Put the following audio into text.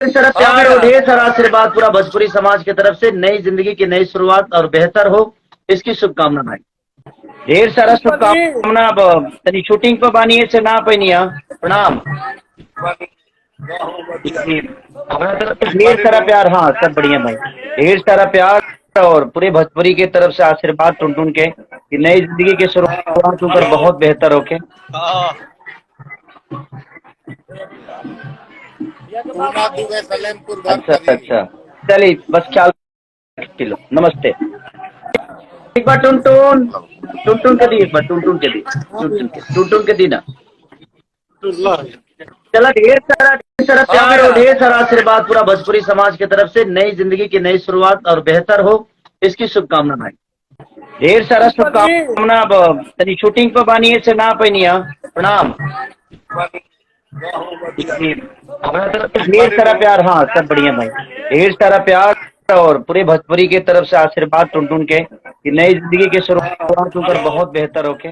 ढेर सारा प्यार और ढेर सारा आशीर्वाद पूरा भोजपुरी समाज की तरफ से नई जिंदगी की नई शुरुआत और बेहतर हो इसकी शुभकामना भाई। ढेर सारा शुभकामना। अब तनी शूटिंग पर बानी से ना पैनिया प्रणाम। हमारा तरफ से ढेर सारा प्यार। हाँ सब बढ़िया भाई। ढेर सारा प्यार और पूरे भोजपुरी की तरफ से आशीर्वाद टुन के कि नई जिंदगी की शुरुआत होकर बहुत बेहतर होके। अच्छा अच्छा चलिए बस ख्याल किलो। नमस्ते। एक बार टुन टुन टुन टुन के दी। एक बार टुन टुन के दी। टुन टुन के दी ना। चला ढेर सारा प्यार और ढेर सारा आशीर्वाद पूरा भोजपुरी समाज की तरफ से नई जिंदगी की नई शुरुआत और बेहतर हो इसकी शुभकामना भाई। ढेर सारा शुभकामना। अब तनी शूटिंग पर बानी से ना पैनिया प्रणाम। हमारा तरफ से ढेर सारा प्यार। हाँ सब बढ़िया भाई। ढेर सारा प्यार और पूरे भोजपुरी की तरफ से आशीर्वाद टुन के कि नई जिंदगी की शुरुआत होकर बहुत बेहतर होके।